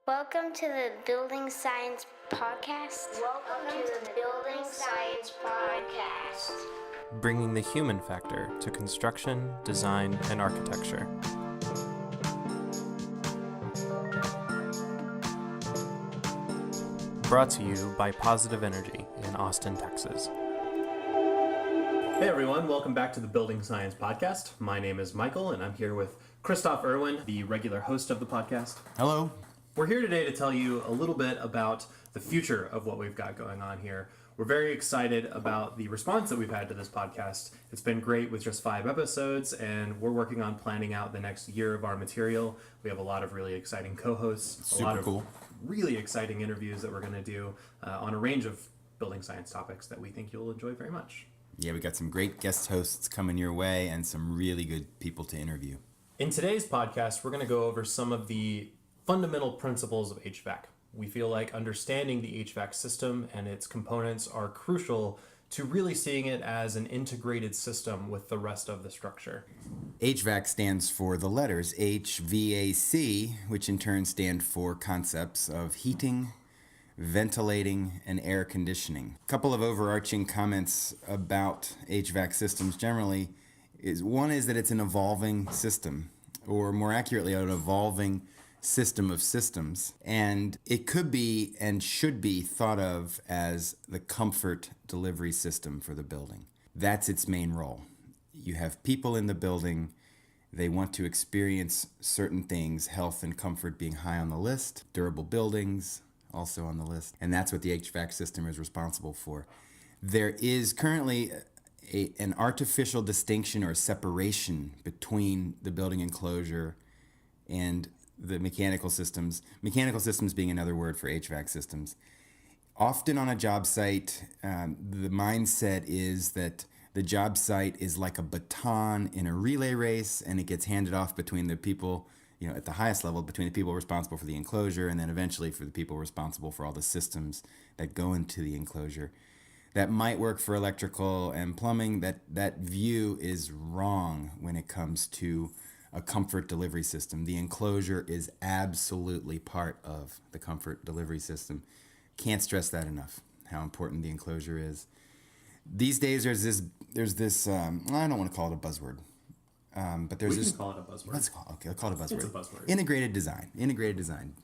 Welcome to the Building Science Podcast. Welcome to the Building Science Podcast. Bringing the human factor to construction, design, and architecture. Brought to you by Positive Energy in Austin, Texas. Hey everyone, welcome back to the Building Science Podcast. My name is Michael, and I'm here with Christoph Irwin, the regular host of the podcast. Hello. We're here today to tell you a little bit about the future of what we've got going on here. We're very excited about the response that we've had to this podcast. It's been great with just 5 episodes, and we're working on planning out the next year of our material. We have a lot of really exciting co-hosts, a lot of really exciting interviews that we're going to do on a range of building science topics that we think you'll enjoy very much. Yeah, we got some great guest hosts coming your way and some really good people to interview. In today's podcast, we're going to go over some of the fundamental principles of HVAC. We feel like understanding the HVAC system and its components are crucial to really seeing it as an integrated system with the rest of the structure. HVAC stands for the letters HVAC, which in turn stand for concepts of heating, ventilating, and air conditioning. A couple of overarching comments about HVAC systems generally is one is that it's an evolving system, or more accurately, an evolving system of systems, and it could be and should be thought of as the comfort delivery system for the building. That's its main role. You have people in the building, they want to experience certain things, health and comfort being high on the list, durable buildings also on the list, and that's what the HVAC system is responsible for. There is currently an artificial distinction or separation between the building enclosure and the mechanical systems being another word for HVAC systems. Often on a job site, the mindset is that the job site is like a baton in a relay race, and it gets handed off between the people, at the highest level, between the people responsible for the enclosure, and then eventually for the people responsible for all the systems that go into the enclosure. That might work for electrical and plumbing. That view is wrong when it comes to a comfort delivery system. The enclosure is absolutely part of the comfort delivery system. Can't stress that enough, how important the enclosure is. These days there's this I don't want to call it a buzzword, but there's this. We can call it a buzzword. I'll call it a buzzword. It's a buzzword. Integrated design.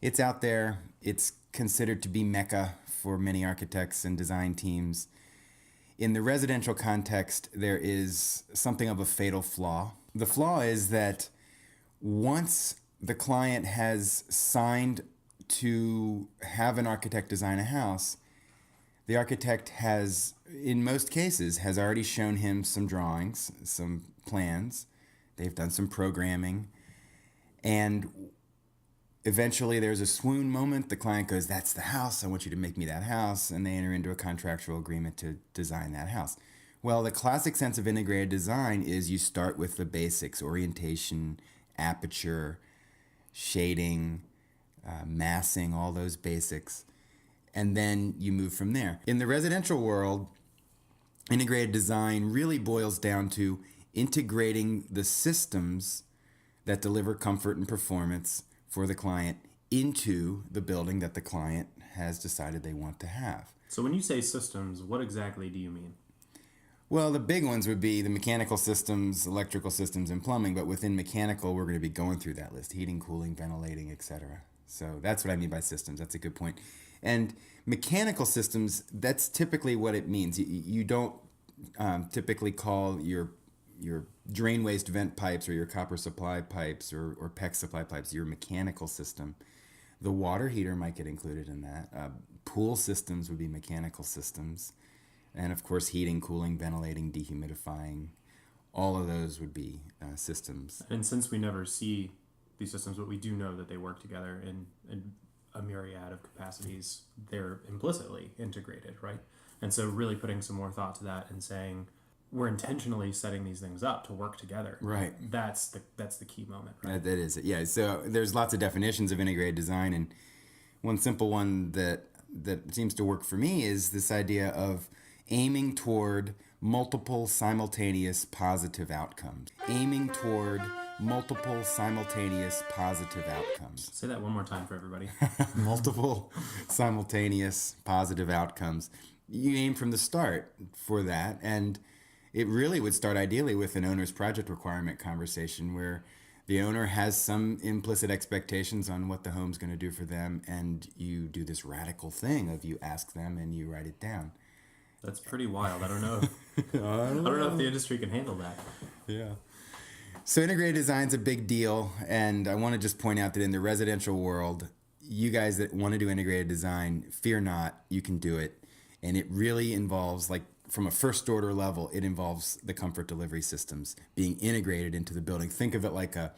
It's out there. It's considered to be mecca for many architects and design teams. In the residential context, there is something of a fatal flaw. The flaw is that once the client has signed to have an architect design a house, the architect has, in most cases, has already shown him some drawings, some plans. They've done some programming. And eventually there's a swoon moment. The client goes, "That's the house. I want you to make me that house." And they enter into a contractual agreement to design that house. Well, the classic sense of integrated design is you start with the basics: orientation, aperture, shading, massing, all those basics, and then you move from there. In the residential world, integrated design really boils down to integrating the systems that deliver comfort and performance for the client into the building that the client has decided they want to have. So when you say systems, what exactly do you mean? Well, the big ones would be the mechanical systems, electrical systems, and plumbing, but within mechanical, we're going to be going through that list: heating, cooling, ventilating, etc. So that's what I mean by systems. That's a good point. And mechanical systems, that's typically what it means. You don't typically call your drain waste vent pipes or your copper supply pipes or PEX supply pipes your mechanical system. The water heater might get included in that. Pool systems would be mechanical systems. And of course, heating, cooling, ventilating, dehumidifying, all of those would be systems. And since we never see these systems, but we do know that they work together in a myriad of capacities, they're implicitly integrated, right? And so really putting some more thought to that and saying, we're intentionally setting these things up to work together. Right. That's the key moment, right? That is it, yeah. So there's lots of definitions of integrated design, and one simple one that seems to work for me is this idea of aiming toward multiple simultaneous positive outcomes. Aiming toward multiple simultaneous positive outcomes. Say that one more time for everybody. Multiple simultaneous positive outcomes. You aim from the start for that, and it really would start ideally with an owner's project requirement conversation where the owner has some implicit expectations on what the home's going to do for them, and you do this radical thing of you ask them and you write it down. That's pretty wild. I don't know. I don't know if the industry can handle that. Yeah. So integrated design's a big deal, and I want to just point out that in the residential world, you guys that want to do integrated design, fear not, you can do it. And it really involves, like, from a first order level, it involves the comfort delivery systems being integrated into the building. Think of it like a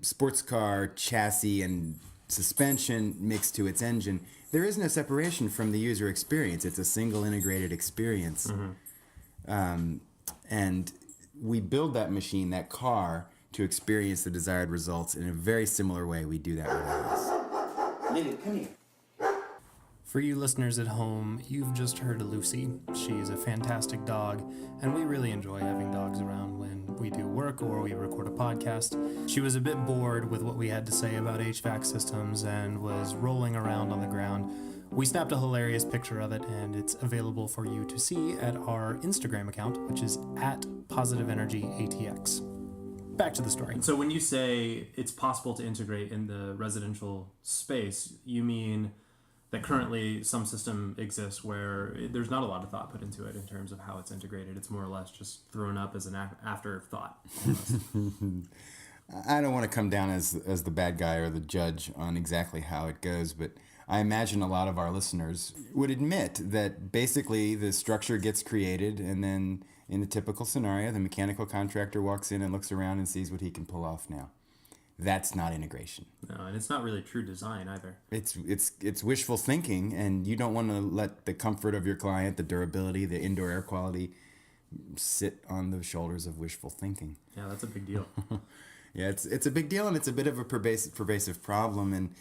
sports car chassis and suspension mixed to its engine. There is no separation from the user experience. It's a single integrated experience. And we build that machine, that car, to experience the desired results in a very similar way we do that with ours. Lily, come here. For you listeners at home, you've just heard of Lucy. She is a fantastic dog, and we really enjoy having dogs around when we do work or we record a podcast. She was a bit bored with what we had to say about HVAC systems and was rolling around on the ground. We snapped a hilarious picture of it, and it's available for you to see at our Instagram account, which is at PositiveEnergyATX. Back to the story. So when you say it's possible to integrate in the residential space, you mean that currently some system exists where there's not a lot of thought put into it in terms of how it's integrated. It's more or less just thrown up as an afterthought. I don't want to come down as the bad guy or the judge on exactly how it goes, but I imagine a lot of our listeners would admit that basically the structure gets created, and then in the typical scenario, the mechanical contractor walks in and looks around and sees what he can pull off now. That's not integration. No, and it's not really true design either. It's wishful thinking, and you don't want to let the comfort of your client, the durability, the indoor air quality, sit on the shoulders of wishful thinking. Yeah, that's a big deal. Yeah, it's a big deal, and it's a bit of a pervasive problem, and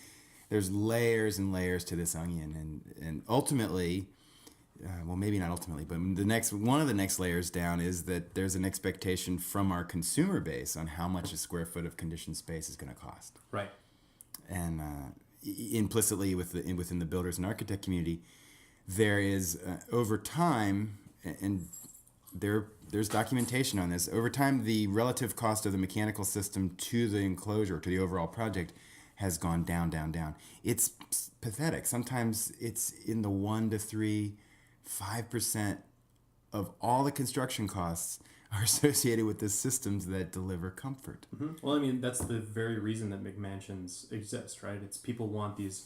there's layers and layers to this onion, and ultimately, well, maybe not ultimately, but one of the next layers down is that there's an expectation from our consumer base on how much a square foot of conditioned space is going to cost. Right. And implicitly within the builders and architect community, there is over time, and there's documentation on this. Over time, the relative cost of the mechanical system to the enclosure, to the overall project, has gone down. It's pathetic. Sometimes it's in the 1 to 3, 5% of all the construction costs are associated with the systems that deliver comfort. Mm-hmm. Well, I mean, that's the very reason that McMansions exist, right? It's people want these,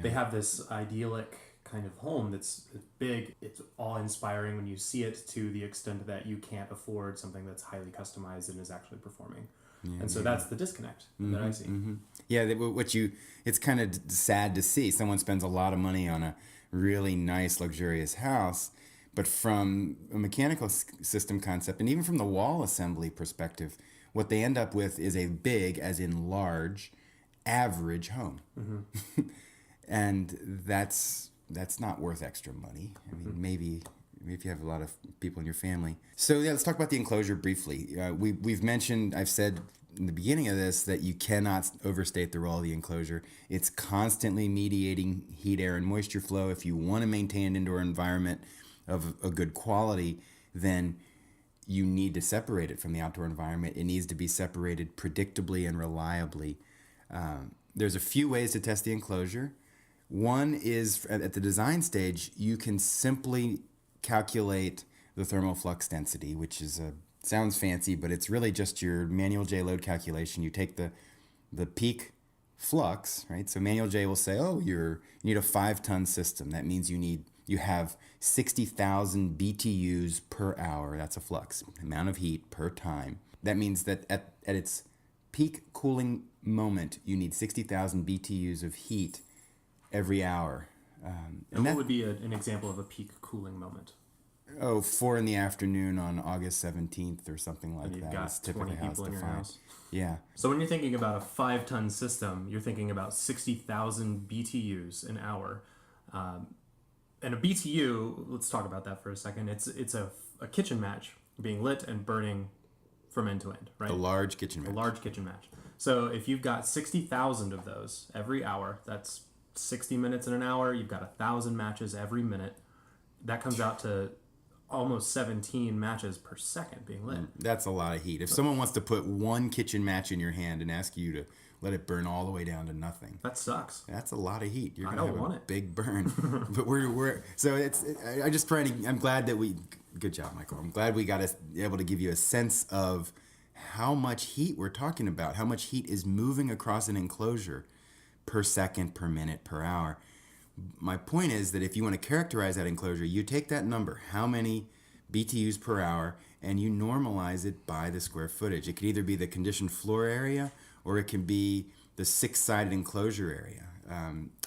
they have this idyllic kind of home that's big, it's awe-inspiring when you see it, to the extent that you can't afford something that's highly customized and is actually performing. And so that's the disconnect that I see. Yeah, it's kind of sad to see. Someone spends a lot of money on a really nice, luxurious house, but from a mechanical system concept, and even from the wall assembly perspective, what they end up with is a big, as in large, average home. And that's not worth extra money. I mean, maybe if you have a lot of people in your family. So yeah, let's talk about the enclosure briefly. I've said in the beginning of this that you cannot overstate the role of the enclosure. It's constantly mediating heat, air, and moisture flow. If you want to maintain an indoor environment of a good quality, then you need to separate it from the outdoor environment. It needs to be separated predictably and reliably. There's a few ways to test the enclosure. One is at the design stage, you can simply calculate the thermal flux density, which sounds fancy, but it's really just your manual J load calculation. You take the peak flux, right? So manual J will say, you need a 5-ton system. That means you have 60,000 BTUs per hour. That's a flux, amount of heat per time. That means that at its peak cooling moment, you need 60,000 BTUs of heat every hour. And what would be an example of a peak cooling moment? 4 p.m. on August 17th or something like and you've that. got It's typically 20 how it's people in your defined. house. Yeah. So when you're thinking about a 5-ton system, you're thinking about 60,000 BTUs an hour. And a BTU, let's talk about that for a second. It's a kitchen match being lit and burning from end to end, right? A large kitchen match. A large kitchen match. So if you've got 60,000 of those every hour, that's 60 minutes in an hour. You've got 1,000 matches every minute. That comes out to almost 17 matches per second being lit. That's a lot of heat. If someone wants to put one kitchen match in your hand and ask you to let it burn all the way down to nothing, That sucks. that's a lot of heat. You're I gonna don't have want a it. big burn. But I'm glad that good job, Michael. I'm glad we got able to give you a sense of how much heat we're talking about, how much heat is moving across an enclosure per second, per minute, per hour. My point is that if you want to characterize that enclosure, you take that number, how many BTUs per hour, and you normalize it by the square footage. It could either be the conditioned floor area or it can be the six-sided enclosure area.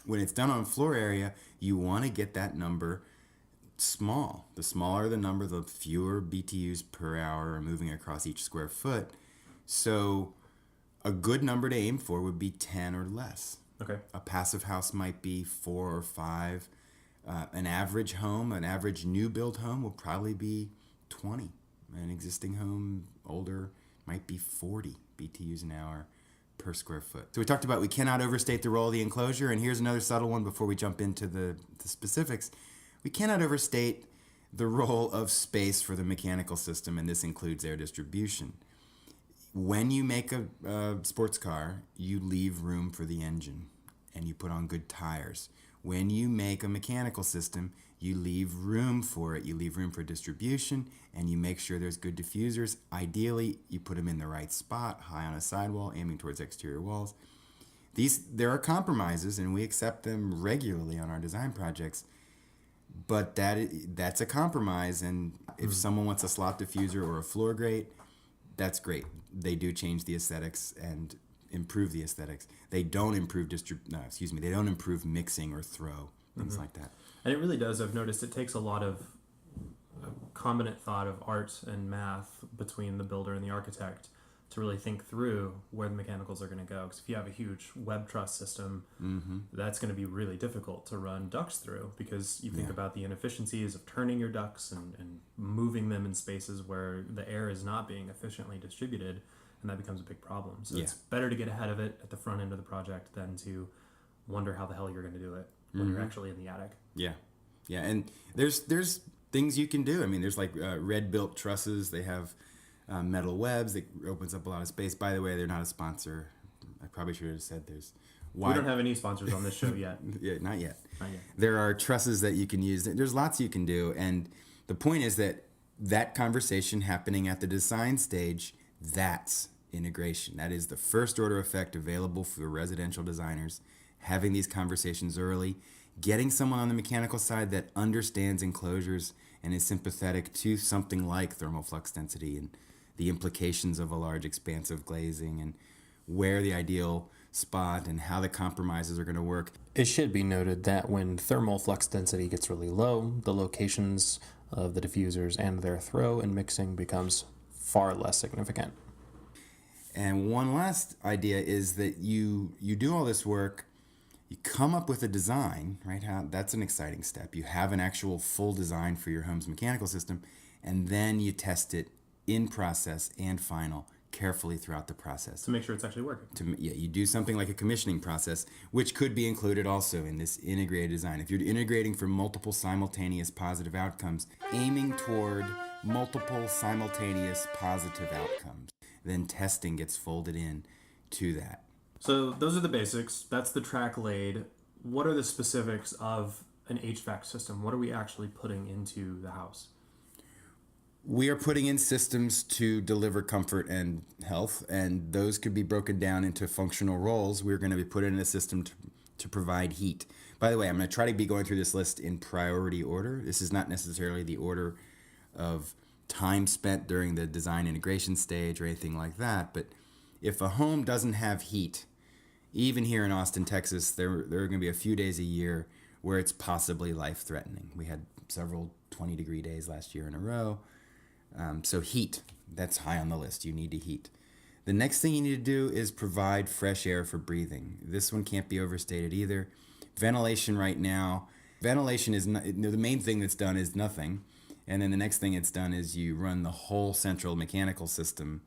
When it's done on floor area, you want to get that number small. The smaller the number, the fewer BTUs per hour are moving across each square foot. So a good number to aim for would be 10 or less. Okay. A passive house might be 4 or 5. An average home, an average new build home will probably be 20. An existing home, older, might be 40 BTUs an hour per square foot. So we talked about we cannot overstate the role of the enclosure, and here's another subtle one before we jump into the specifics. We cannot overstate the role of space for the mechanical system, and this includes air distribution. When you make a sports car, you leave room for the engine, and you put on good tires. When you make a mechanical system, you leave room for it. You leave room for distribution, and you make sure there's good diffusers. Ideally, you put them in the right spot, high on a sidewall, aiming towards exterior walls. There are compromises, and we accept them regularly on our design projects, but that's a compromise, and if someone wants a slot diffuser or a floor grate, that's great. They do change the aesthetics and improve the aesthetics. They don't improve they don't improve mixing or throw, things like that. And it really does. I've noticed it takes a lot of combinant thought of art and math between the builder and the architect to really think through where the mechanicals are going to go. Because if you have a huge web truss system, that's going to be really difficult to run ducts through, because you think about the inefficiencies of turning your ducts and moving them in spaces where the air is not being efficiently distributed, and that becomes a big problem. So it's better to get ahead of it at the front end of the project than to wonder how the hell you're going to do it when you're actually in the attic. Yeah, and there's things you can do. I mean, there's like red built trusses. They have metal webs that opens up a lot of space. By the way, they're not a sponsor. I probably should have said there's. We don't have any sponsors on this show yet. Yeah, not yet. Not yet. There are trusses that you can use. There's lots you can do, and the point is that conversation happening at the design stage, that's integration. That is the first order effect available for residential designers. Having these conversations early, getting someone on the mechanical side that understands enclosures and is sympathetic to something like thermal flux density and the implications of a large expanse of glazing and where the ideal spot and how the compromises are going to work. It should be noted that when thermal flux density gets really low, the locations of the diffusers and their throw and mixing becomes far less significant. And one last idea is that you do all this work, you come up with a design, right? That's an exciting step. You have an actual full design for your home's mechanical system, and then you test it in process and final carefully throughout the process. To make sure it's actually working. You do something like a commissioning process, which could be included also in this integrated design. If you're integrating for multiple simultaneous positive outcomes, aiming toward multiple simultaneous positive outcomes, then testing gets folded in to that. So those are the basics. That's the track laid. What are the specifics of an HVAC system? What are we actually putting into the house? We are putting in systems to deliver comfort and health, and those could be broken down into functional roles. We're going to be putting in a system to provide heat. By the way, I'm going to try to be going through this list in priority order. This is not necessarily the order of time spent during the design integration stage or anything like that, but if a home doesn't have heat, even here in Austin, Texas, there are going to be a few days a year where it's possibly life-threatening. We had several 20-degree days last year in a row. So heat, that's high on the list. You need to heat. The next thing you need to do is provide fresh air for breathing. This one can't be overstated either. Ventilation right now, is not, the main thing that's done is nothing. And then the next thing it's done is you run the whole central mechanical system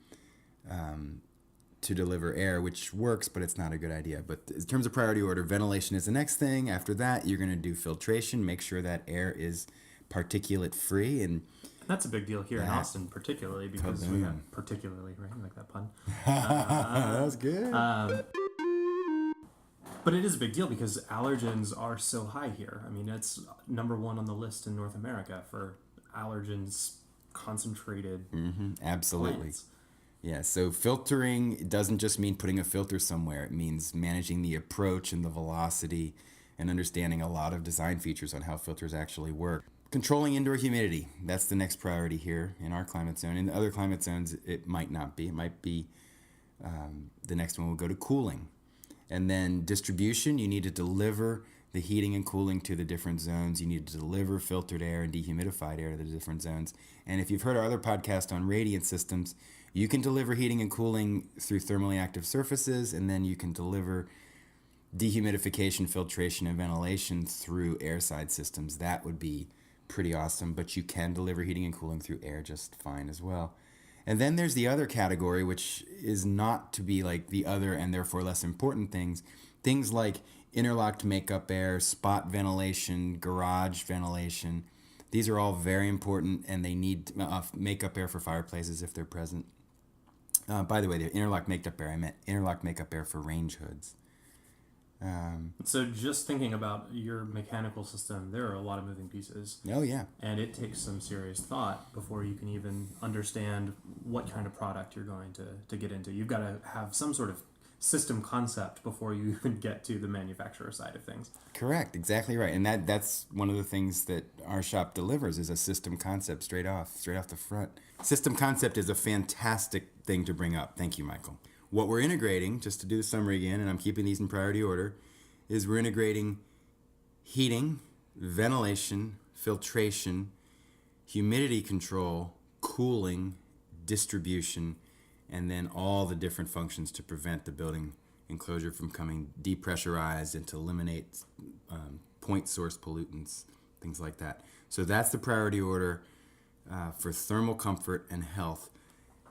to deliver air, which works, but it's not a good idea. But in terms of priority order, ventilation is the next thing. After that, you're going to do filtration, make sure that air is particulate free. And that's a big deal here in Austin, particularly because we got particularly, right? You like that pun? That was good. But it is a big deal because allergens are so high here. I mean, it's number one on the list in North America for allergens concentrated. Absolutely. Plants. Yeah, so filtering, it doesn't just mean putting a filter somewhere. It means managing the approach and the velocity and understanding a lot of design features on how filters actually work. Controlling indoor humidity, that's the next priority here in our climate zone. In other climate zones, it might not be. It might be the next one will go to cooling. And then distribution, you need to deliver the heating and cooling to the different zones. You need to deliver filtered air and dehumidified air to the different zones. And if you've heard our other podcast on radiant systems, you can deliver heating and cooling through thermally active surfaces, and then you can deliver dehumidification, filtration, and ventilation through airside systems. That would be pretty awesome, but you can deliver heating and cooling through air just fine as well. And then there's the other category, which is not to be like the other and therefore less important things. Things like interlocked makeup air, spot ventilation, garage ventilation. These are all very important, and they need makeup air for fireplaces if they're present. By the way, the interlock makeup air, I meant interlock makeup air for range hoods. So just thinking about your mechanical system, there are a lot of moving pieces. Oh, yeah. And it takes some serious thought before you can even understand what kind of product you're going to get into. You've got to have some sort of system concept before you even get to the manufacturer side of things. Correct, exactly right. And that's one of the things that our shop delivers is a system concept straight off the front. System concept is a fantastic thing to bring up. Thank you, Michael. What we're integrating, just to do the summary again, and I'm keeping these in priority order, is we're integrating heating, ventilation, filtration, humidity control, cooling, distribution, and then all the different functions to prevent the building enclosure from coming depressurized and to eliminate point source pollutants, things like that. So that's the priority order for thermal comfort and health.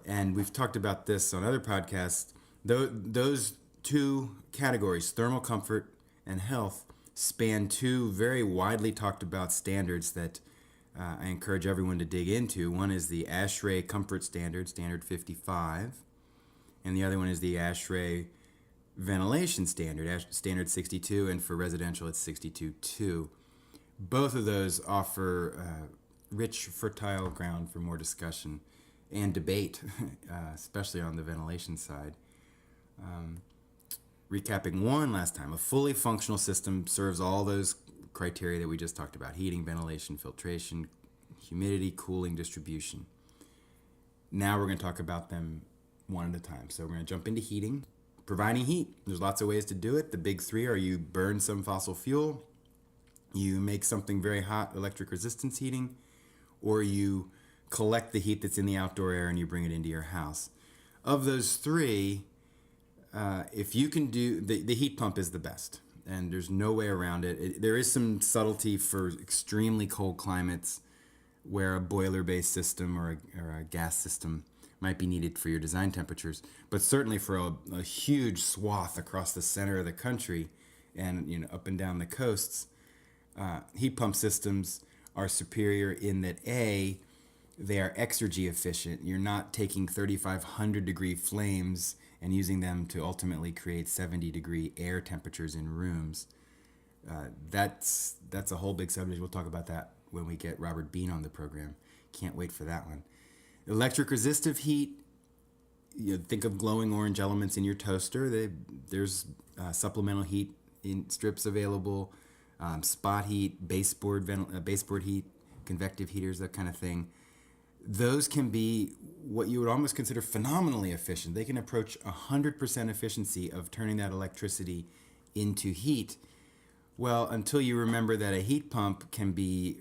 And we've talked about this on other podcasts. Those two categories, thermal comfort and health, span two very widely talked about standards that I encourage everyone to dig into. One is the ASHRAE Comfort Standard, Standard 55, and the other one is the ASHRAE Ventilation Standard, Standard 62, and for residential it's 62.2. Both of those offer rich, fertile ground for more discussion and debate, especially on the ventilation side. Recapping one last time, a fully functional system serves all those criteria that we just talked about: heating, ventilation, filtration, humidity, cooling, distribution. Now we're going to talk about them one at a time. So we're going to jump into heating. Providing heat, there's lots of ways to do it. The big three are you burn some fossil fuel, you make something very hot, electric resistance heating, or you collect the heat that's in the outdoor air and you bring it into your house. Of those three, if you can do, the heat pump is the best, and there's no way around it. There is some subtlety for extremely cold climates where a boiler-based system or a gas system might be needed for your design temperatures, but certainly for a huge swath across the center of the country and up and down the coasts, heat pump systems are superior in that they are exergy efficient. You're not taking 3,500 degree flames and using them to ultimately create 70 degree air temperatures in rooms. That's a whole big subject. We'll talk about that when we get Robert Bean on the program. Can't wait for that one. Electric resistive heat, think of glowing orange elements in your toaster. There's supplemental heat in strips available, spot heat, baseboard heat, convective heaters, that kind of thing. Those can be what you would almost consider phenomenally efficient. They can approach 100% efficiency of turning that electricity into heat. Well, until you remember that a heat pump can be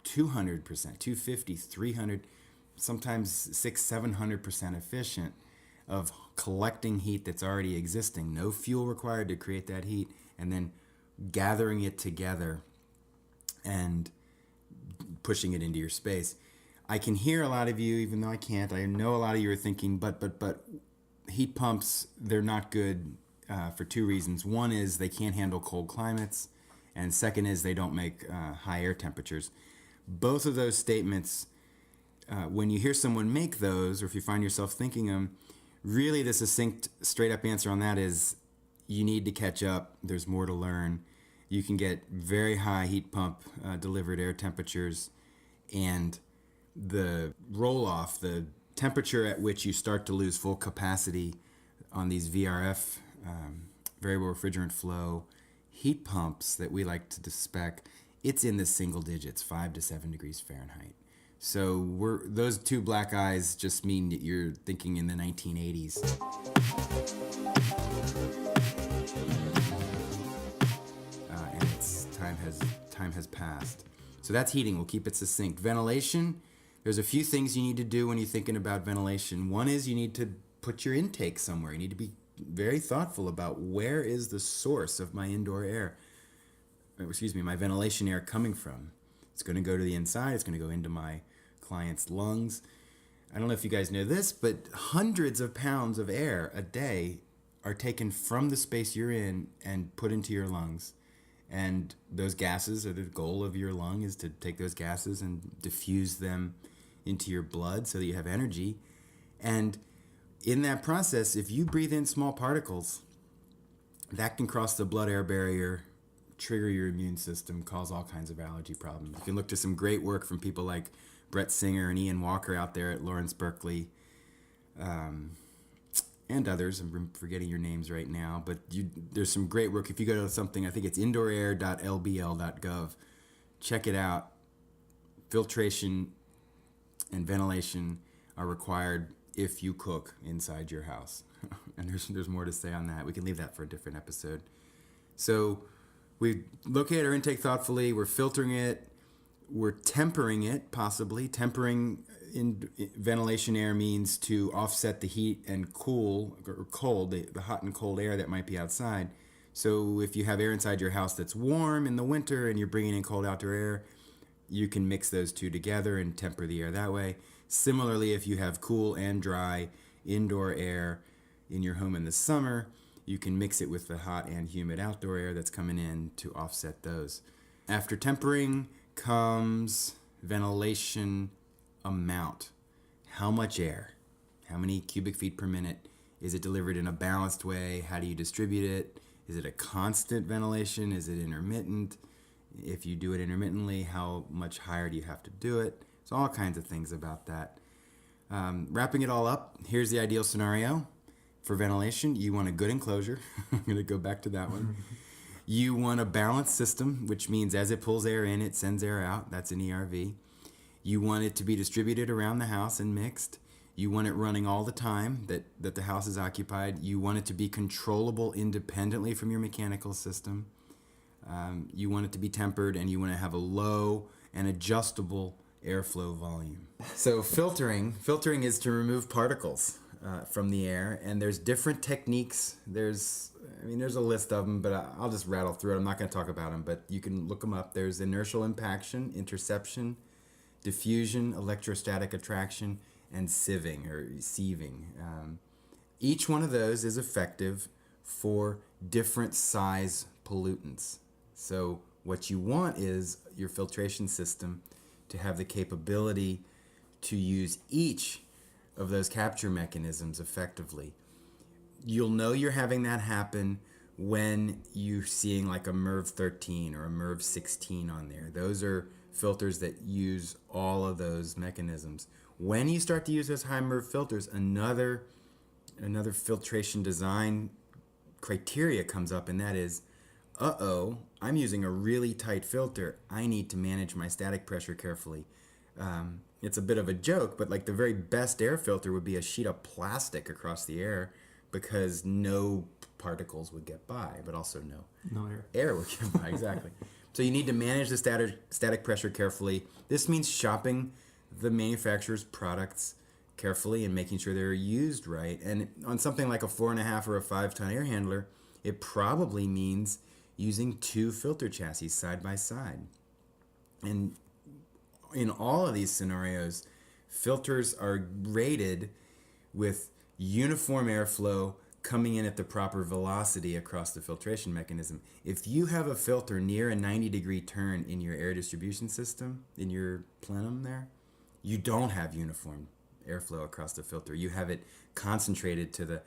200%, 250, 300, sometimes 600-700% efficient of collecting heat that's already existing. No fuel required to create that heat, and then gathering it together and pushing it into your space. I can hear a lot of you, even though I can't. I know a lot of you are thinking, but heat pumps, they're not good for two reasons. One is they can't handle cold climates, and second is they don't make high air temperatures. Both of those statements, when you hear someone make those, or if you find yourself thinking them, really the succinct, straight up answer on that is you need to catch up. There's more to learn. You can get very high heat pump delivered air temperatures, and the roll off, the temperature at which you start to lose full capacity on these VRF, variable refrigerant flow heat pumps that we like to spec, it's in the single digits, 5 to 7 degrees Fahrenheit. So those two black eyes just mean that you're thinking in the 1980s. And time has passed. So that's heating. We'll keep it succinct. Ventilation. There's a few things you need to do when you're thinking about ventilation. One is you need to put your intake somewhere. You need to be very thoughtful about where is the source of my indoor air, my ventilation air coming from. It's going to go to the inside. It's going to go into my client's lungs. I don't know if you guys know this, but hundreds of pounds of air a day are taken from the space you're in and put into your lungs. And those gases, or the goal of your lung is to take those gases and diffuse them into your blood so that you have energy. And in that process, if you breathe in small particles, that can cross the blood-air barrier, trigger your immune system, cause all kinds of allergy problems. You can look to some great work from people like Brett Singer and Ian Walker out there at Lawrence Berkeley, and others. I'm forgetting your names right now, but there's some great work. If you go to something, I think it's indoorair.lbl.gov, check it out. Filtration and ventilation are required if you cook inside your house. And there's more to say on that. We can leave that for a different episode. So we locate our intake thoughtfully. We're filtering it. We're tempering it, possibly. Tempering in ventilation air means to offset the heat and cool or cold, the hot and cold air that might be outside. So if you have air inside your house that's warm in the winter and you're bringing in cold outdoor air, you can mix those two together and temper the air that way. Similarly, if you have cool and dry indoor air in your home in the summer, you can mix it with the hot and humid outdoor air that's coming in to offset those. After tempering comes ventilation amount. How much air? How many cubic feet per minute? Is it delivered in a balanced way? How do you distribute it? Is it a constant ventilation? Is it intermittent? If you do it intermittently, how much higher do you have to do it? So all kinds of things about that. Wrapping it all up, here's the ideal scenario for ventilation. You want a good enclosure. I'm going to go back to that one. You want a balanced system, which means as it pulls air in, it sends air out. That's an ERV. You want it to be distributed around the house and mixed. You want it running all the time that the house is occupied. You want it to be controllable independently from your mechanical system. You want it to be tempered, and you want to have a low and adjustable airflow volume. So filtering is to remove particles from the air, and there's different techniques. There's a list of them, but I'll just rattle through it. I'm not going to talk about them, but you can look them up. There's inertial impaction, interception, diffusion, electrostatic attraction, and sieving. Each one of those is effective for different size pollutants. So what you want is your filtration system to have the capability to use each of those capture mechanisms effectively. You'll know you're having that happen when you're seeing like a MERV 13 or a MERV 16 on there. Those are filters that use all of those mechanisms. When you start to use those high MERV filters, another filtration design criteria comes up, and that is, I'm using a really tight filter. I need to manage my static pressure carefully. It's a bit of a joke, but like the very best air filter would be a sheet of plastic across the air, because no particles would get by, but also no air would get by, exactly. So you need to manage the static pressure carefully. This means shopping the manufacturer's products carefully and making sure they're used right. And on something like a 4.5 or a 5-ton air handler, it probably means using 2 filter chassis side by side. And in all of these scenarios, Filters are rated with uniform airflow coming in at the proper velocity across the filtration mechanism. If you have a filter near a 90-degree turn in your air distribution system, in your plenum there, you don't have uniform airflow across the filter. You have it concentrated to the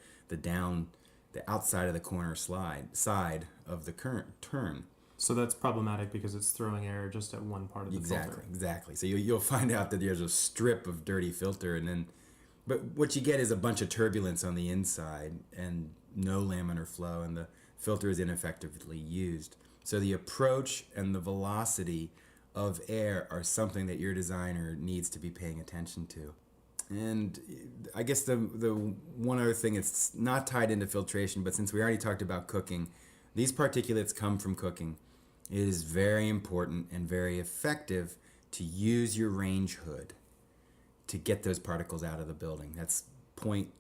outside of the corner side of the current turn. So that's problematic because it's throwing air just at one part of the filter. Exactly. So you'll find out that there's a strip of dirty filter, but what you get is a bunch of turbulence on the inside and no laminar flow, and the filter is ineffectively used. So the approach and the velocity of air are something that your designer needs to be paying attention to. And I guess the one other thing, it's not tied into filtration, but since we already talked about cooking, these particulates come from cooking. It is very important and very effective to use your range hood to get those particles out of the building. That's point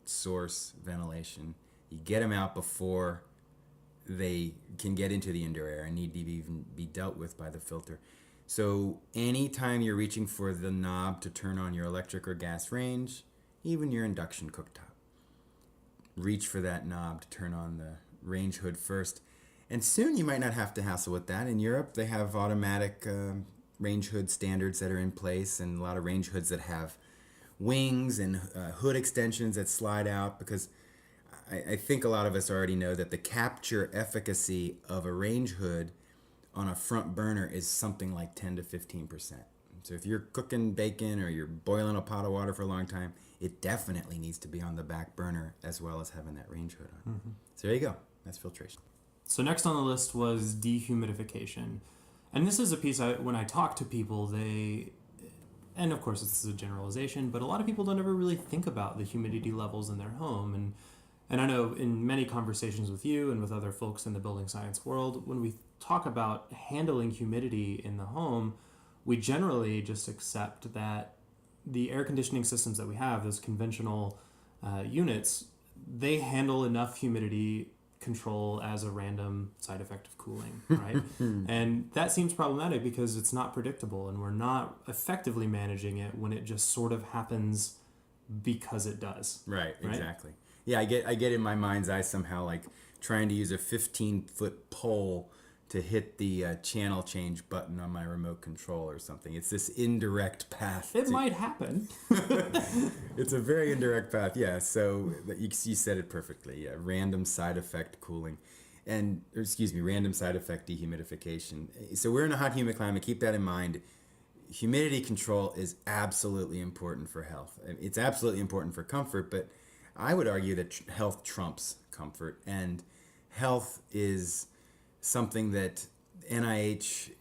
source ventilation. You get them out before they can get into the indoor air and need to even be dealt with by the filter. So anytime you're reaching for the knob to turn on your electric or gas range, even your induction cooktop, reach for that knob to turn on the range hood first. And soon you might not have to hassle with that. In Europe, they have automatic range hood standards that are in place, and a lot of range hoods that have wings and hood extensions that slide out, because I think a lot of us already know that the capture efficacy of a range hood on a front burner is something like 10 to 15%. So if you're cooking bacon or you're boiling a pot of water for a long time, it definitely needs to be on the back burner as well as having that range hood on. Mm-hmm. So there you go. That's filtration. So next on the list was dehumidification. And this is a piece when I talk to people, and of course this is a generalization, but a lot of people don't ever really think about the humidity levels in their home. And I know in many conversations with you and with other folks in the building science world, when we talk about handling humidity in the home, we generally just accept that the air conditioning systems that we have, those conventional units, they handle enough humidity control as a random side effect of cooling, right? And that seems problematic because it's not predictable, and we're not effectively managing it when it just sort of happens because it does. Right? Exactly. Yeah, I get in my mind's eye somehow like trying to use a 15-foot pole to hit the channel change button on my remote control or something. It's this indirect path. It might happen. It's a very indirect path, yeah. So you said it perfectly. Yeah, random side effect cooling, random side effect dehumidification. So we're in a hot, humid climate. Keep that in mind. Humidity control is absolutely important for health. It's absolutely important for comfort, but I would argue that health trumps comfort, and health is something that NIH,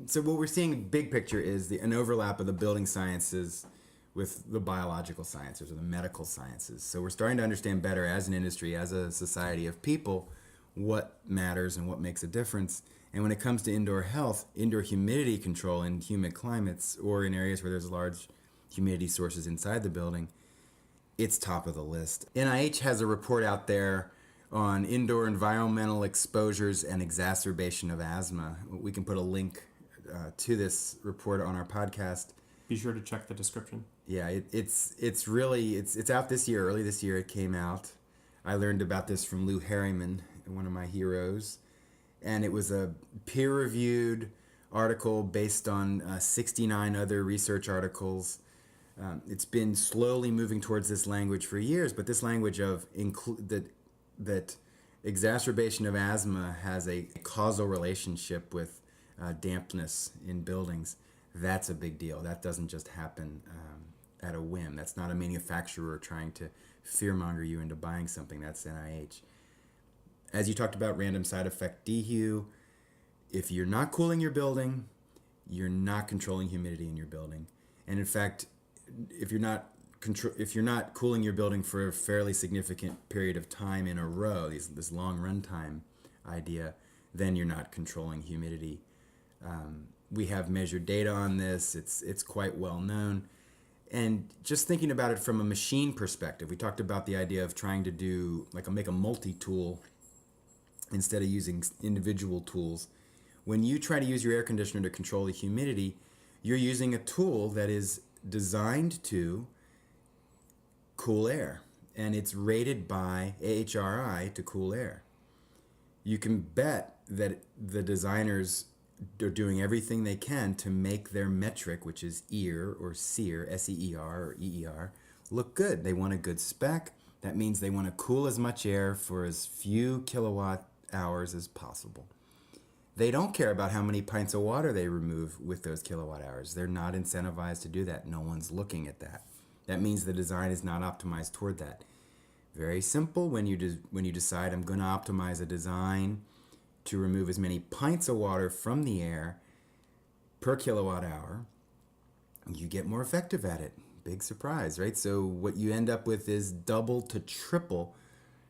so what we're seeing big picture is an overlap of the building sciences with the biological sciences or the medical sciences. So we're starting to understand better as an industry, as a society of people, what matters and what makes a difference. And when it comes to indoor health, indoor humidity control in humid climates or in areas where there's large humidity sources inside the building, it's top of the list. NIH has a report out there on indoor environmental exposures and exacerbation of asthma. We can put a link to this report on our podcast. Be sure to check the description. Yeah, it's out this year. Early this year it came out. I learned about this from Lou Harriman, one of my heroes, and it was a peer-reviewed article based on 69 other research articles. It's been slowly moving towards this language for years, but this language of that exacerbation of asthma has a causal relationship with dampness in buildings, that's a big deal. That doesn't just happen at a whim. That's not a manufacturer trying to fearmonger you into buying something. That's NIH. As you talked about random side effect dehu, if you're not cooling your building, you're not controlling humidity in your building. And in fact, if you're not cooling your building for a fairly significant period of time in a row, this long run time idea, then you're not controlling humidity. We have measured data on this. It's quite well known. And just thinking about it from a machine perspective, we talked about the idea of trying to make a multi-tool instead of using individual tools. When you try to use your air conditioner to control the humidity, you're using a tool that is designed to cool air, and it's rated by AHRI to cool air. You can bet that the designers are doing everything they can to make their metric, which is EAR or SEER, S-E-E-R or EER, look good. They want a good spec. That means they want to cool as much air for as few kilowatt hours as possible. They don't care about how many pints of water they remove with those kilowatt hours. They're not incentivized to do that. No one's looking at that. That means the design is not optimized toward that. Very simple. When you decide I'm going to optimize a design to remove as many pints of water from the air per kilowatt hour, you get more effective at it. Big surprise, right? So what you end up with is double to triple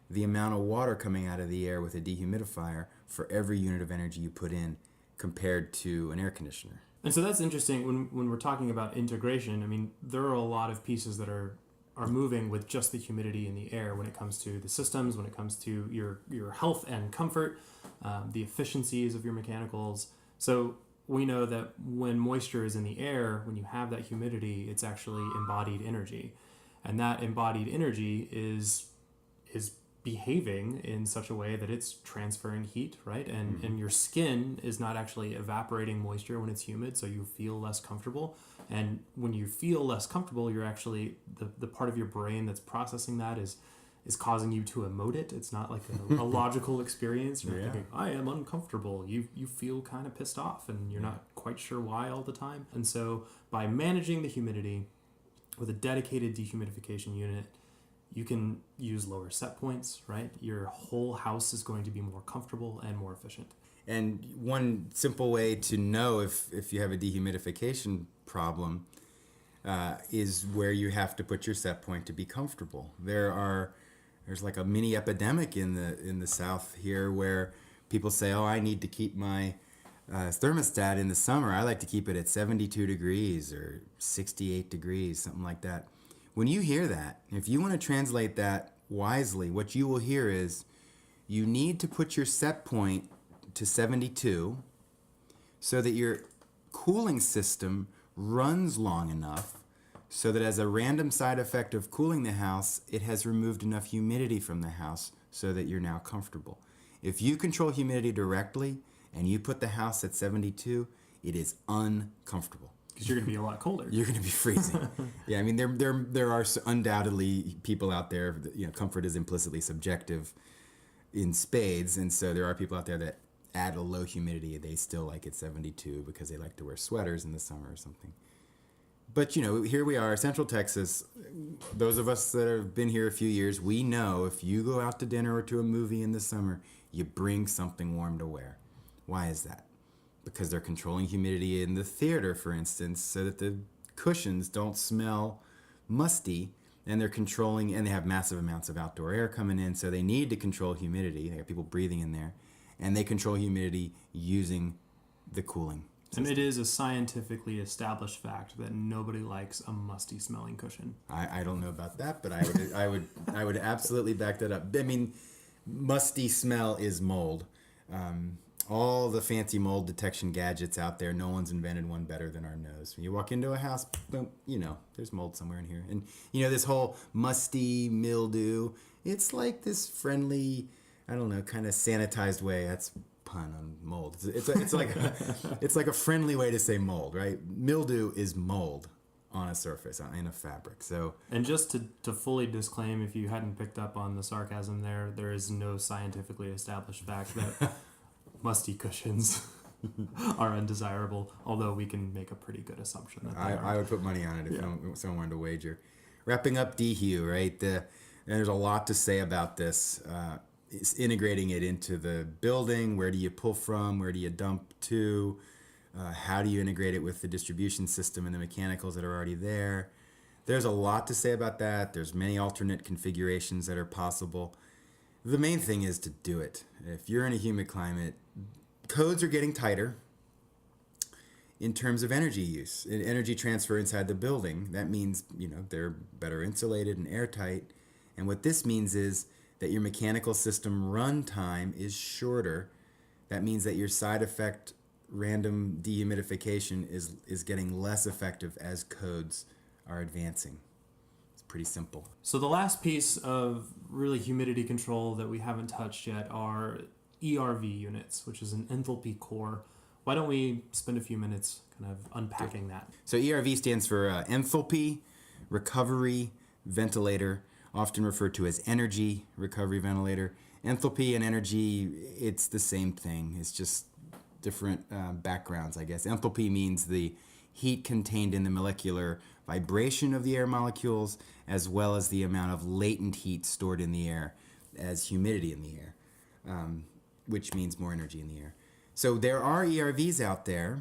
the amount of water coming out of the air with a dehumidifier for every unit of energy you put in compared to an air conditioner. And so that's interesting when we're talking about integration. I mean, there are a lot of pieces that are moving with just the humidity in the air when it comes to the systems, when it comes to your health and comfort, the efficiencies of your mechanicals. So we know that when moisture is in the air, when you have that humidity, it's actually embodied energy. And that embodied energy is behaving in such a way that it's transferring heat, right? And your skin is not actually evaporating moisture when it's humid, so you feel less comfortable. And when you feel less comfortable, you're actually, the part of your brain that's processing that is causing you to emote it. It's not like a logical experience. You're thinking, I am uncomfortable. You feel kind of pissed off, and you're not quite sure why all the time. And so by managing the humidity with a dedicated dehumidification unit, you can use lower set points, right? Your whole house is going to be more comfortable and more efficient. And one simple way to know if you have a dehumidification problem is where you have to put your set point to be comfortable. There's like a mini epidemic in the South here where people say, oh, I need to keep my thermostat in the summer. I like to keep it at 72 degrees or 68 degrees, something like that. When you hear that, if you want to translate that wisely, what you will hear is you need to put your set point to 72 so that your cooling system runs long enough so that as a random side effect of cooling the house, it has removed enough humidity from the house so that you're now comfortable. If you control humidity directly and you put the house at 72, it is uncomfortable. Because you're going to be a lot colder. You're going to be freezing. Yeah, I mean, there are undoubtedly people out there, comfort is implicitly subjective in spades, and so there are people out there that at a low humidity, they still like it 72 because they like to wear sweaters in the summer or something. But, here we are, Central Texas. Those of us that have been here a few years, we know if you go out to dinner or to a movie in the summer, you bring something warm to wear. Why is that? Because they're controlling humidity in the theater, for instance, so that the cushions don't smell musty, and they're controlling, and they have massive amounts of outdoor air coming in, so they need to control humidity. They have people breathing in there, and they control humidity using the cooling system. And it is a scientifically established fact that nobody likes a musty smelling cushion. I don't know about that, but I would absolutely back that up. I mean, musty smell is mold. All the fancy mold detection gadgets out there, no one's invented one better than our nose. When you walk into a house, boom, there's mold somewhere in here. And, this whole musty mildew, it's like this friendly, I don't know, kind of sanitized way. That's pun on mold. It's like a friendly way to say mold, right? Mildew is mold on a surface, in a fabric. So, and just to fully disclaim, if you hadn't picked up on the sarcasm there is no scientifically established fact that musty cushions are undesirable, although we can make a pretty good assumption that they are. I would put money on it if someone wanted to wager. Wrapping up dehu, right? And there's a lot to say about this. It's integrating it into the building. Where do you pull from? Where do you dump to? How do you integrate it with the distribution system and the mechanicals that are already there? There's a lot to say about that. There's many alternate configurations that are possible. The main thing is to do it. If you're in a humid climate, codes are getting tighter in terms of energy use and energy transfer inside the building. That means, they're better insulated and airtight. And what this means is that your mechanical system run time is shorter. That means that your side effect random dehumidification is getting less effective as codes are advancing. It's pretty simple. So the last piece of really humidity control that we haven't touched yet are ERV units, which is an enthalpy core. Why don't we spend a few minutes kind of unpacking that? So ERV stands for enthalpy, recovery, ventilator, often referred to as energy, recovery, ventilator. Enthalpy and energy, it's the same thing. It's just different backgrounds, I guess. Enthalpy means the heat contained in the molecular vibration of the air molecules, as well as the amount of latent heat stored in the air as humidity in the air, which means more energy in the air. So there are ERVs out there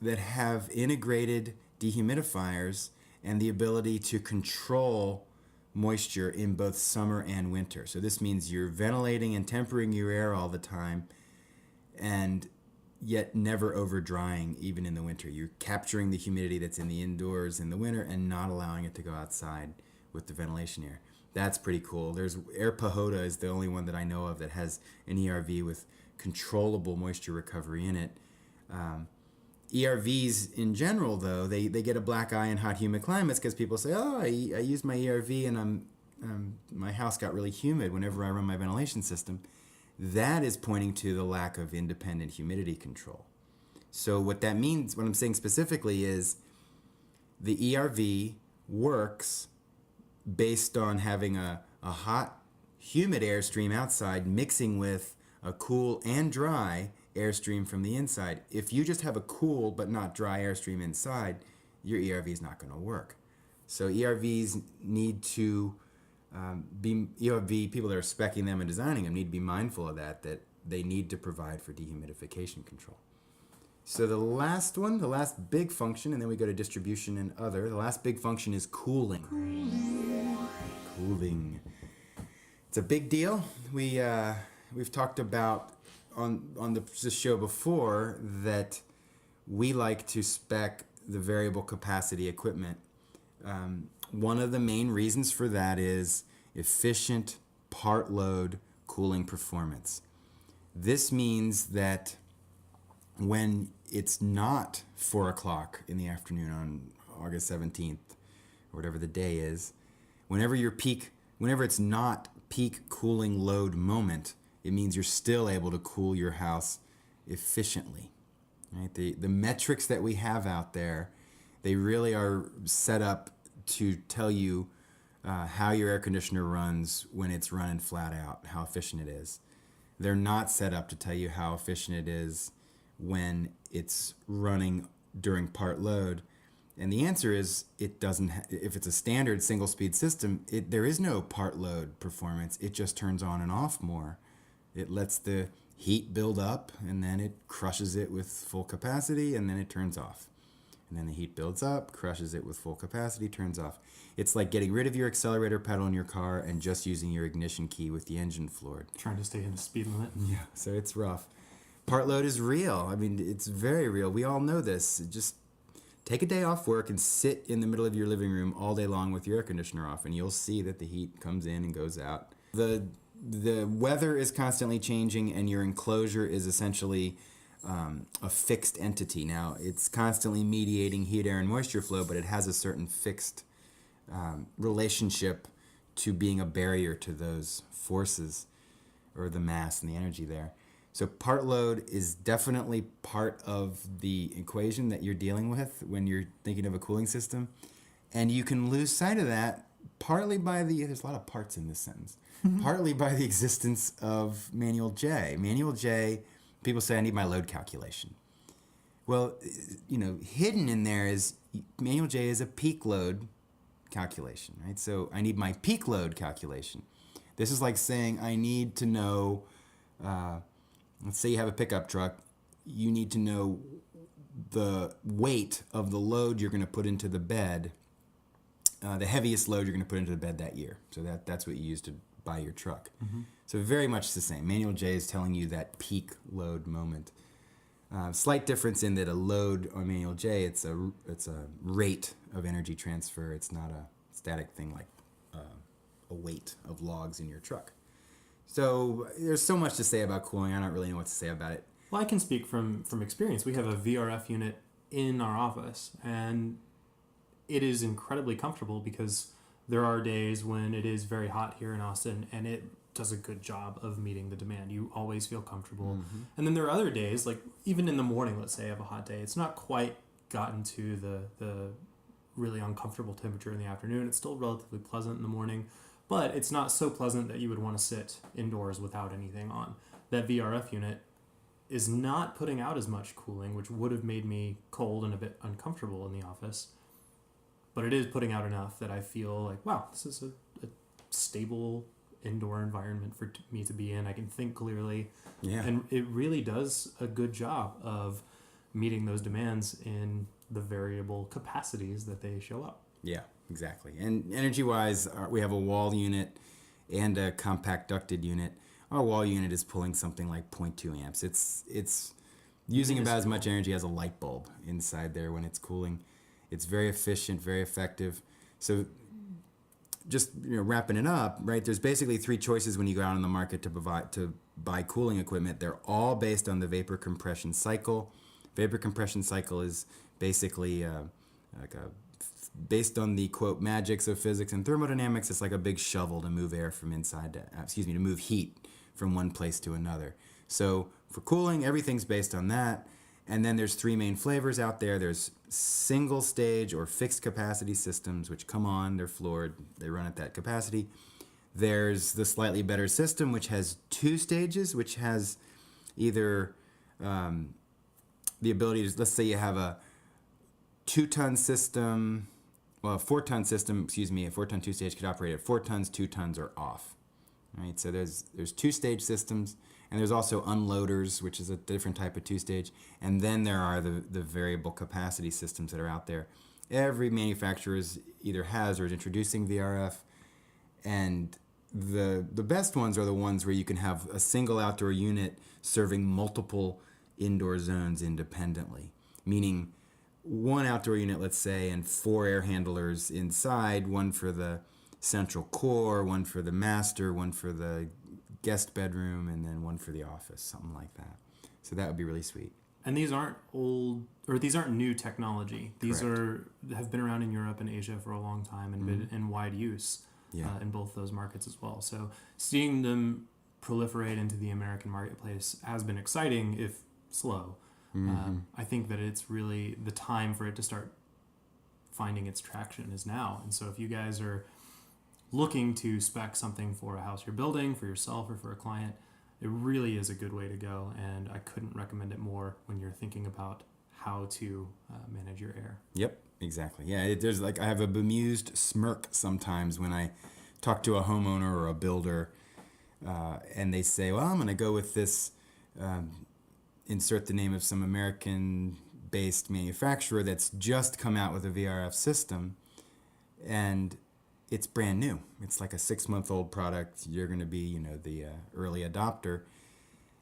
that have integrated dehumidifiers and the ability to control moisture in both summer and winter. So this means you're ventilating and tempering your air all the time, and yet never over drying even in the winter. You're capturing the humidity that's in the indoors in the winter and not allowing it to go outside with the ventilation air. That's pretty cool. There's Air Pahoda is the only one that I know of that has an ERV with controllable moisture recovery in it. ERVs in general, though, they get a black eye in hot, humid climates because people say, oh, I use my ERV and my house got really humid whenever I run my ventilation system. That is pointing to the lack of independent humidity control. So what that means, what I'm saying specifically is the ERV works based on having a hot, humid airstream outside mixing with a cool and dry airstream from the inside. If you just have a cool but not dry airstream inside, your ERV is not going to work. So ERVs need to ERV people that are speccing them and designing them need to be mindful of that they need to provide for dehumidification control. So the last one, the last big function, and then we go to distribution and other. The last big function is cooling. Cooling. It's a big deal. We've talked about on the show before that we like to spec the variable capacity equipment. One of the main reasons for that is efficient part load cooling performance. This means that when it's not 4 o'clock in the afternoon on August 17th, or whatever the day is, whenever it's not peak cooling load moment, it means you're still able to cool your house efficiently. Right? The metrics that we have out there, they really are set up to tell you how your air conditioner runs when it's running flat out, how efficient it is. They're not set up to tell you how efficient it is when it's running during part load. And the answer is it doesn't. If it's a standard single speed system, there is no part load performance. It just turns on and off more. It lets the heat build up and then it crushes it with full capacity and then it turns off. And then the heat builds up, crushes it with full capacity, turns off. It's like getting rid of your accelerator pedal in your car and just using your ignition key with the engine floored. Trying to stay in the speed limit. Yeah, so it's rough. Part load is real. I mean, it's very real. We all know this. Just take a day off work and sit in the middle of your living room all day long with your air conditioner off, and you'll see that the heat comes in and goes out. The weather is constantly changing, and your enclosure is essentially a fixed entity. Now, it's constantly mediating heat, air, and moisture flow, but it has a certain fixed relationship to being a barrier to those forces or the mass and the energy there. So part load is definitely part of the equation that you're dealing with when you're thinking of a cooling system. And you can lose sight of that partly by there's a lot of parts in this sentence, partly by the existence of Manual J. Manual J, people say I need my load calculation. Well, hidden in there is Manual J is a peak load calculation, right? So I need my peak load calculation. This is like saying I need to know, let's say you have a pickup truck, you need to know the weight of the load you're going to put into the bed, the heaviest load you're going to put into the bed that year. So that's what you use to buy your truck. Mm-hmm. So very much the same. Manual J is telling you that peak load moment. Slight difference in that a load on Manual J, it's a rate of energy transfer. It's not a static thing like a weight of logs in your truck. So there's so much to say about cooling. I don't really know what to say about it. Well, I can speak from experience. We have a VRF unit in our office, and it is incredibly comfortable because there are days when it is very hot here in Austin, and it does a good job of meeting the demand. You always feel comfortable. And then there are other days, like even in the morning, let's say I have a hot day, it's not quite gotten to the really uncomfortable temperature in the afternoon. It's still relatively pleasant in the morning, but it's not so pleasant that you would want to sit indoors without anything on. That VRF unit is not putting out as much cooling, which would have made me cold and a bit uncomfortable in the office. But it is putting out enough that I feel like, wow, this is a stable indoor environment for me to be in. I can think clearly. Yeah. And it really does a good job of meeting those demands in the variable capacities that they show up. Yeah, exactly. And energy-wise, we have a wall unit and a compact ducted unit. Our wall unit is pulling something like 0.2 amps. It's using about as much energy as a light bulb inside there when it's cooling. It's very efficient, very effective. So just wrapping it up, right? There's basically three choices when you go out on the market to buy cooling equipment. They're all based on the vapor compression cycle. Vapor compression cycle is basically based on the quote magics of physics and thermodynamics. It's like a big shovel to move air from inside to move heat from one place to another. So for cooling, everything's based on that. And then there's three main flavors out there. There's single stage or fixed capacity systems, which come on, they're floored, they run at that capacity. There's the slightly better system, which has two stages, which has either the ability to, let's say you have a 2-ton system, well, a 4-ton system, a 4-ton 2-stage could operate at 4 tons, 2 tons, or off. Right? So there's 2-stage systems. And there's also unloaders, which is a different type of 2-stage. And then there are the variable capacity systems that are out there. Every manufacturer either has or is introducing VRF. And the best ones are the ones where you can have a single outdoor unit serving multiple indoor zones independently. Meaning one outdoor unit, let's say, and 4 air handlers inside, one for the central core, one for the master, one for the guest bedroom, and then one for the office, something like that. So that would be really sweet. And these aren't new technology. These have been around in Europe and Asia for a long time and been in wide use in both those markets as well. So seeing them proliferate into the American marketplace has been exciting, if slow. I think that it's really the time for it to start finding its traction is now. And so if you guys are looking to spec something for a house you're building, for yourself or for a client, it really is a good way to go, and I couldn't recommend it more when you're thinking about how to manage your air. Yep, exactly. Yeah, there's I have a bemused smirk sometimes when I talk to a homeowner or a builder, and they say, well, I'm going to go with this, insert the name of some American-based manufacturer that's just come out with a VRF system, and it's brand new. It's like a 6-month-old product. You're going to be, the early adopter.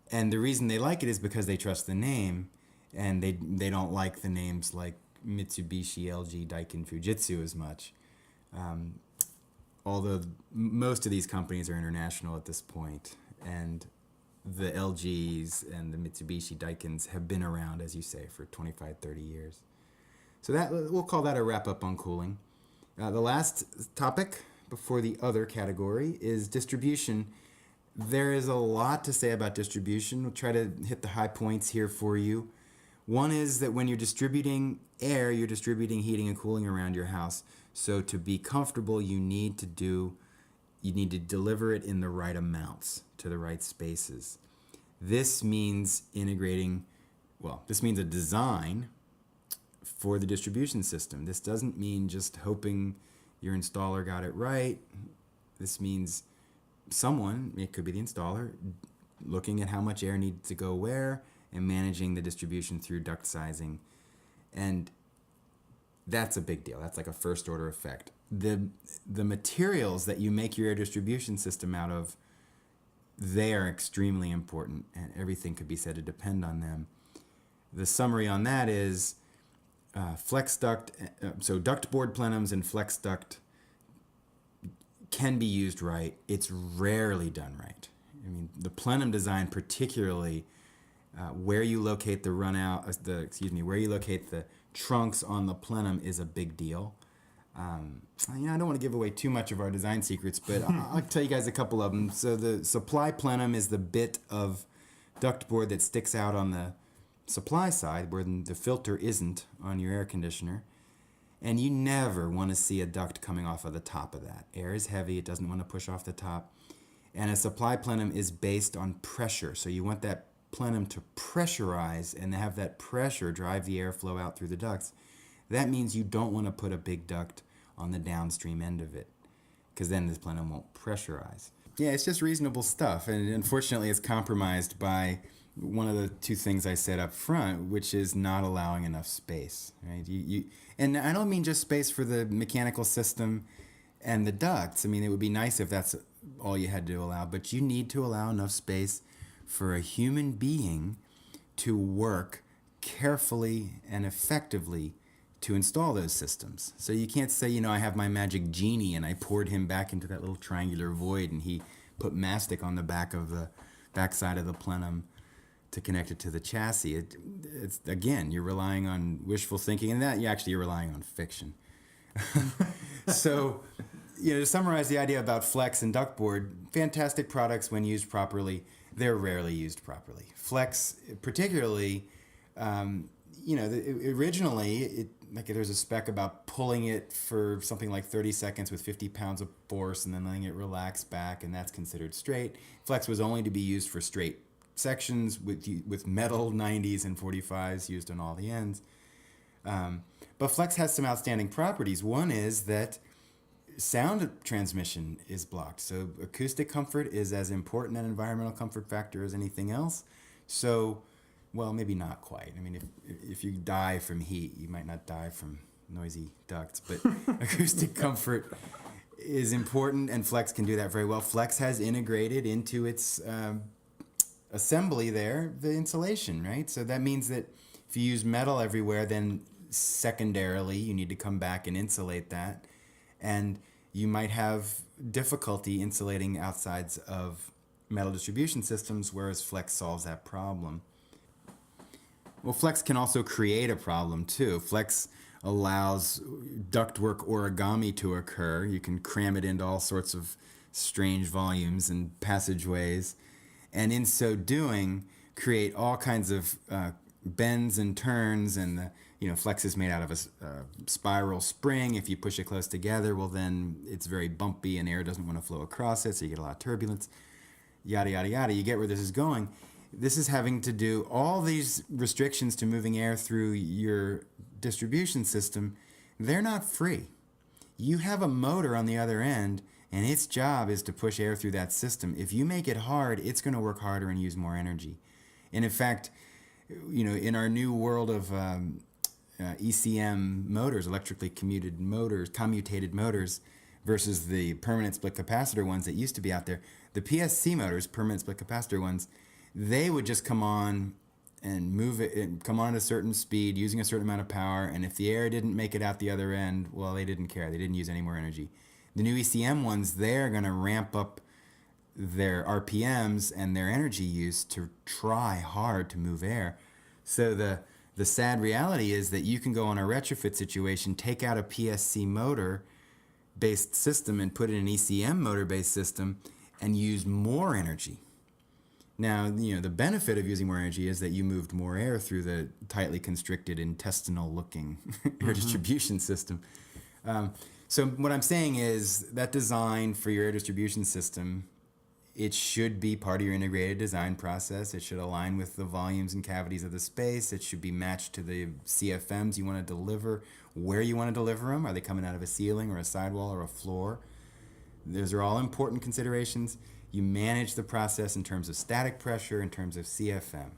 And the reason they like it is because they trust the name, and they don't like the names like Mitsubishi, LG, Daikin, Fujitsu as much. Although most of these companies are international at this point, and the LGs and the Mitsubishi, Daikins have been around, as you say, for 25, 30 years. So that we'll call that a wrap-up on cooling. The last topic before the other category is distribution. There is a lot to say about distribution. We'll try to hit the high points here for you. One is that when you're distributing air, you're distributing heating and cooling around your house. So to be comfortable, you need to deliver it in the right amounts to the right spaces. This means this means a design for the distribution system. This doesn't mean just hoping your installer got it right. This means someone, it could be the installer, looking at how much air needs to go where and managing the distribution through duct sizing. And that's a big deal. That's like a first order effect. The materials that you make your air distribution system out of, they are extremely important, and everything could be said to depend on them. The summary on that is flex duct, so duct board plenums and flex duct can be used right. It's rarely done right. I mean, the plenum design, particularly where you locate where you locate the trunks on the plenum is a big deal. I don't want to give away too much of our design secrets, but I'll tell you guys a couple of them. So the supply plenum is the bit of duct board that sticks out on the supply side where the filter isn't on your air conditioner. And you never want to see a duct coming off of the top of that. Air is heavy, it doesn't want to push off the top. And a supply plenum is based on pressure. So you want that plenum to pressurize and have that pressure drive the airflow out through the ducts. That means you don't want to put a big duct on the downstream end of it, because then this plenum won't pressurize. Yeah, it's just reasonable stuff, and unfortunately it's compromised by one of the two things I said up front, which is not allowing enough space, right? And I don't mean just space for the mechanical system and the ducts. I mean, it would be nice if that's all you had to allow, but you need to allow enough space for a human being to work carefully and effectively to install those systems. So you can't say, I have my magic genie and I poured him back into that little triangular void and he put mastic on the backside of the plenum to connect it to the chassis. It's again, you're relying on wishful thinking, and that you're relying on fiction. So, to summarize the idea about Flex and ductboard, fantastic products when used properly. They're rarely used properly. Flex, particularly, originally, there's a spec about pulling it for something like 30 seconds with 50 pounds of force and then letting it relax back, and that's considered straight. Flex was only to be used for straight sections with metal 90s and 45s used on all the ends. But Flex has some outstanding properties. One is that sound transmission is blocked. So acoustic comfort is as important an environmental comfort factor as anything else. So, well, maybe not quite. I mean, if you die from heat, you might not die from noisy ducts, but acoustic comfort is important, and Flex can do that very well. Flex has integrated into its assembly there the insulation, right? So that means that if you use metal everywhere, then secondarily you need to come back and insulate that, and you might have difficulty insulating outsides of metal distribution systems, whereas Flex solves that problem. Well, Flex can also create a problem too. Flex allows ductwork origami to occur. You can cram it into all sorts of strange volumes and passageways, and in so doing, create all kinds of bends and turns. And Flex is made out of a spiral spring. If you push it close together, well, then it's very bumpy and air doesn't want to flow across it, so you get a lot of turbulence. Yada yada yada. You get where this is going. This is having to do all these restrictions to moving air through your distribution system. They're not free. You have a motor on the other end, and its job is to push air through that system. If you make it hard, it's going to work harder and use more energy. And in fact, in our new world of ECM motors, electrically commutated motors, versus the permanent split capacitor ones that used to be out there, the PSC motors, permanent split capacitor ones, they would just come on and move it and come on at a certain speed using a certain amount of power, and if the air didn't make it out the other end, well, they didn't care. They didn't use any more energy. The new ECM ones, they're going to ramp up their RPMs and their energy use to try hard to move air. So the sad reality is that you can go on a retrofit situation, take out a PSC motor-based system and put in an ECM motor-based system and use more energy. Now, the benefit of using more energy is that you moved more air through the tightly constricted intestinal-looking air distribution system. So what I'm saying is that design for your air distribution system, it should be part of your integrated design process. It should align with the volumes and cavities of the space. It should be matched to the CFMs you want to deliver, where you want to deliver them. Are they coming out of a ceiling or a sidewall or a floor? Those are all important considerations. You manage the process in terms of static pressure, in terms of CFM.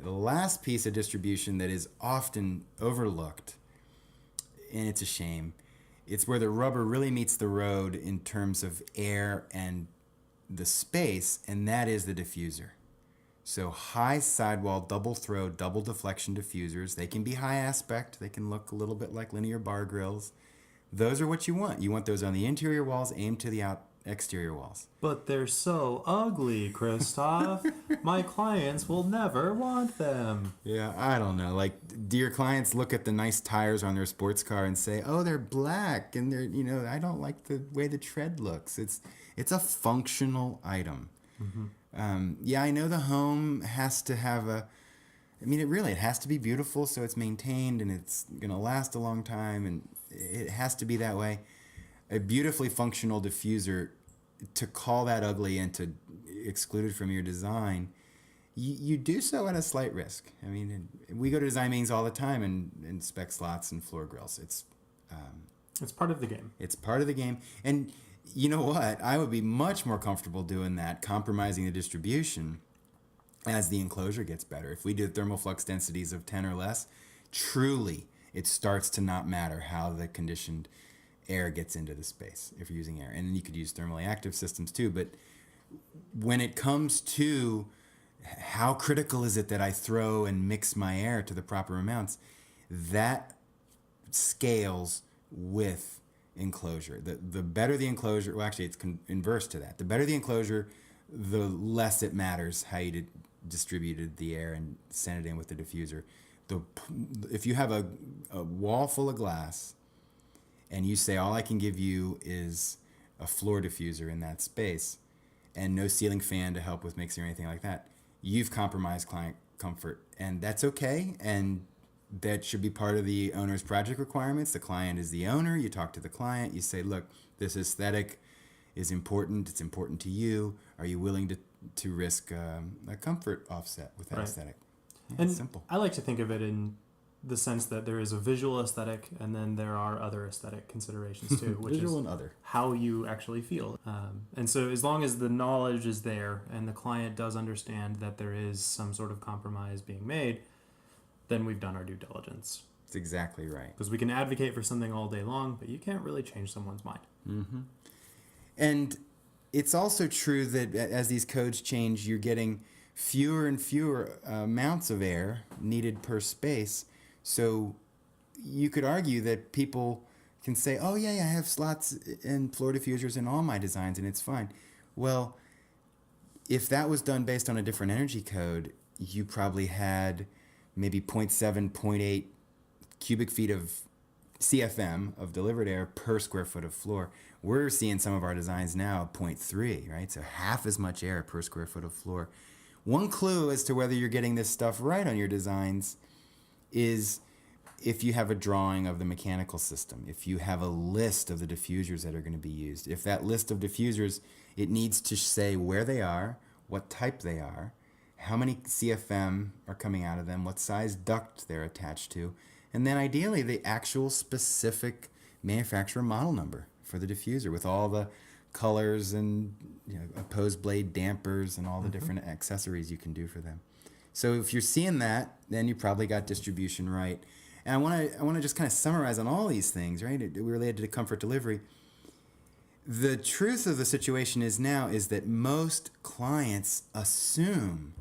The last piece of distribution that is often overlooked, and it's a shame, it's where the rubber really meets the road in terms of air and the space, and that is the diffuser. So high sidewall, double throw, double deflection diffusers, they can be high aspect, they can look a little bit like linear bar grills. Those are what you want. You want those on the interior walls aimed to the exterior walls. But they're so ugly, Christoph. My clients will never want them. Yeah, I don't know. Like, do your clients look at the nice tires on their sports car and say, "Oh, they're black," and they're, I don't like the way the tread looks. It's a functional item. Yeah, I know the home has to have it has to be beautiful, so it's maintained and it's gonna last a long time, and it has to be that way. A beautifully functional diffuser, to call that ugly and to exclude it from your design, you do so at a slight risk. I mean, we go to design meetings all the time and inspect slots and floor grills. It's part of the game. It's part of the game. And you know what? I would be much more comfortable doing that, compromising the distribution as the enclosure gets better. If we do thermal flux densities of 10 or less, truly it starts to not matter how the conditioned air gets into the space if you're using air. And then you could use thermally active systems too. But when it comes to how critical is it that I throw and mix my air to the proper amounts, that scales with enclosure. The better the enclosure, well, actually, it's inverse to that. The better the enclosure, the less it matters how you distributed the air and sent it in with the diffuser. If you have a wall full of glass and you say, all I can give you is a floor diffuser in that space and no ceiling fan to help with mixing or anything like that, you've compromised client comfort. And that's okay. And that should be part of the owner's project requirements. The client is the owner. You talk to the client. You say, look, this aesthetic is important. It's important to you. Are you willing to risk a comfort offset with that aesthetic? Yeah, and it's simple. I like to think of it in the sense that there is a visual aesthetic and then there are other aesthetic considerations too, which Visual is and other. how you actually feel. And so as long as the knowledge is there and the client does understand that there is some sort of compromise being made, then we've done our due diligence. That's exactly right. Because we can advocate for something all day long, but you can't really change someone's mind. Mm-hmm. And it's also true that as these codes change, you're getting fewer and fewer amounts of air needed per space. So you could argue that people can say, oh, yeah, I have slots and floor diffusers in all my designs, and it's fine. Well, if that was done based on a different energy code, you probably had maybe 0.7, 0.8 cubic feet of CFM of delivered air per square foot of floor. We're seeing some of our designs now 0.3, right? So half as much air per square foot of floor. One clue as to whether you're getting this stuff right on your designs is if you have a drawing of the mechanical system, if you have a list of the diffusers that are going to be used. If that list of diffusers, it needs to say where they are, what type they are, how many CFM are coming out of them, what size duct they're attached to, and then ideally the actual specific manufacturer model number for the diffuser with all the colors and opposed blade dampers and all the different accessories you can do for them. So if you're seeing that, then you probably got distribution right. And I want to just kind of summarize on all these things, right? Related to comfort delivery. The truth of the situation is that most clients assume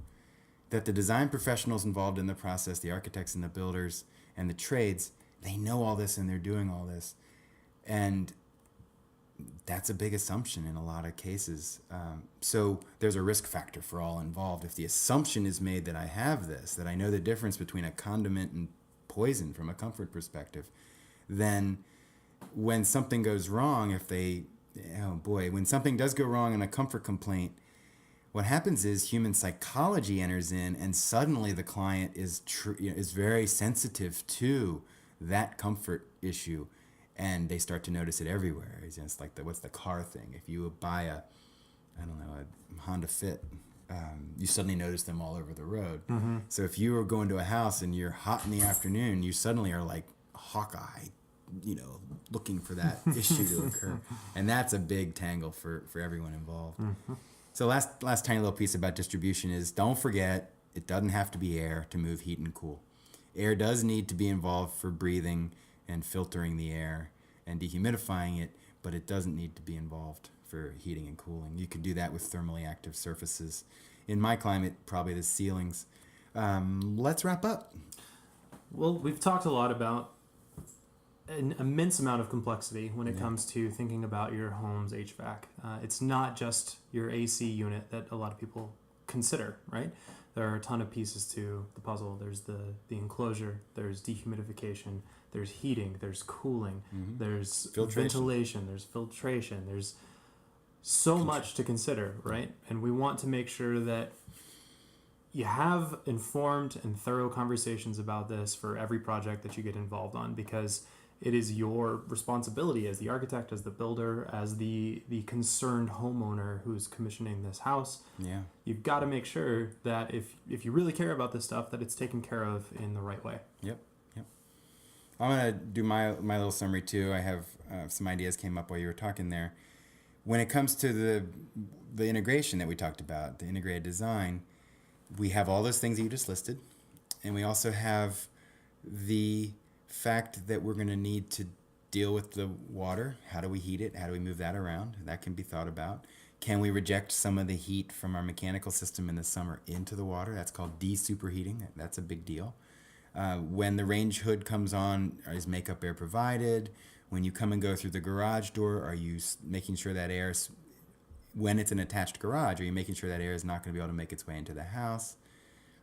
that the design professionals involved in the process, the architects and the builders and the trades, they know all this and they're doing all this. And that's a big assumption in a lot of cases. So there's a risk factor for all involved. If the assumption is made that I have this, that I know the difference between a condiment and poison from a comfort perspective, then when something goes wrong, when something does go wrong in a comfort complaint, what happens is human psychology enters in, and suddenly the client is very sensitive to that comfort issue. And they start to notice it everywhere. It's just like what's the car thing? If you buy a Honda Fit, you suddenly notice them all over the road. Mm-hmm. So if you are going to a house and you're hot in the afternoon, you suddenly are like Hawkeye, looking for that issue to occur. And that's a big tangle for everyone involved. Mm-hmm. So last tiny little piece about distribution is don't forget, it doesn't have to be air to move heat and cool. Air does need to be involved for breathing and filtering the air and dehumidifying it, but it doesn't need to be involved for heating and cooling. You can do that with thermally active surfaces. In my climate, probably the ceilings. Let's wrap up. Well, we've talked a lot about an immense amount of complexity when it comes to thinking about your home's HVAC. It's not just your AC unit that a lot of people consider, right? There are a ton of pieces to the puzzle. There's the enclosure, there's dehumidification, there's heating, there's cooling, there's ventilation, there's filtration, there's so much to consider, right? And we want to make sure that you have informed and thorough conversations about this for every project that you get involved on, because it is your responsibility as the architect, as the builder, as the concerned homeowner who's commissioning this house. Yeah. You've got to make sure that if you really care about this stuff, that it's taken care of in the right way. Yep. I'm going to do my little summary too. I have some ideas came up while you were talking there. When it comes to the integration that we talked about, the integrated design, we have all those things that you just listed. And we also have the fact that we're going to need to deal with the water. How do we heat it? How do we move that around? That can be thought about. Can we reject some of the heat from our mechanical system in the summer into the water? That's called de-superheating. That's a big deal. When the range hood comes on, is makeup air provided? When you come and go through the garage door, are you making sure that air, when it's an attached garage, are you making sure that air is not going to be able to make its way into the house?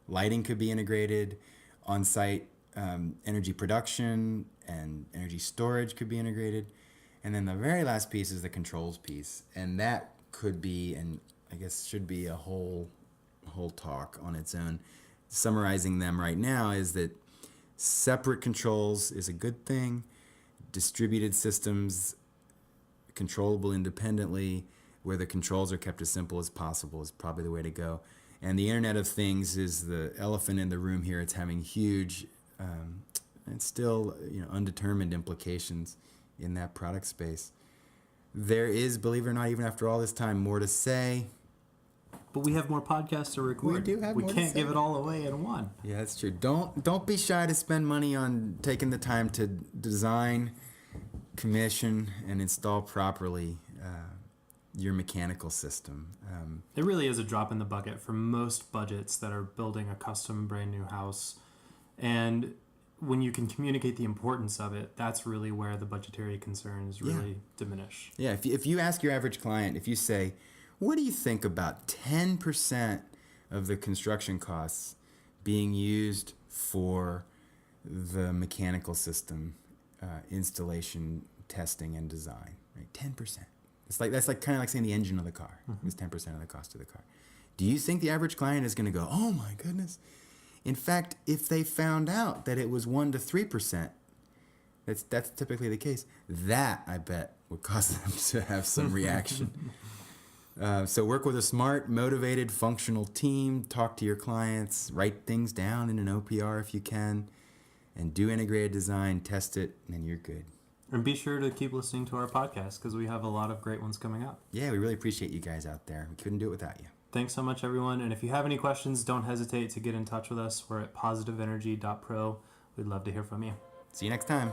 Lighting could be integrated. On-site energy production and energy storage could be integrated. And then the very last piece is the controls piece. And that could be, and I guess should be, a whole talk on its own. Summarizing them right now is that separate controls is a good thing. Distributed systems, controllable independently, where the controls are kept as simple as possible, is probably the way to go. And the Internet of Things is the elephant in the room here. It's having huge and still undetermined implications in that product space. There is, believe it or not, even after all this time, more to say. But we have more podcasts to record. We do have We more to can't say. give it all away in one. Yeah, that's true. Don't be shy to spend money on taking the time to design, commission, and install properly your mechanical system. It really is a drop in the bucket for most budgets that are building a custom brand new house. And when you can communicate the importance of it, that's really where the budgetary concerns really diminish. Yeah, if you ask your average client, if you say, what do you think about 10% of the construction costs being used for the mechanical system installation, testing, and design? Right, 10%. That's kind of like saying the engine of the car is 10% of the cost of the car. Do you think the average client is going to go, oh my goodness? In fact, if they found out that it was 1 to 3%, that's typically the case. That, I bet, would cause them to have some reaction. So work with a smart, motivated, functional team. Talk to your clients. Write things down in an OPR if you can. And do integrated design. Test it, and you're good. And be sure to keep listening to our podcast, because we have a lot of great ones coming up. Yeah, we really appreciate you guys out there. We couldn't do it without you. Thanks so much, everyone. And if you have any questions, don't hesitate to get in touch with us. We're at positiveenergy.pro. We'd love to hear from you. See you next time.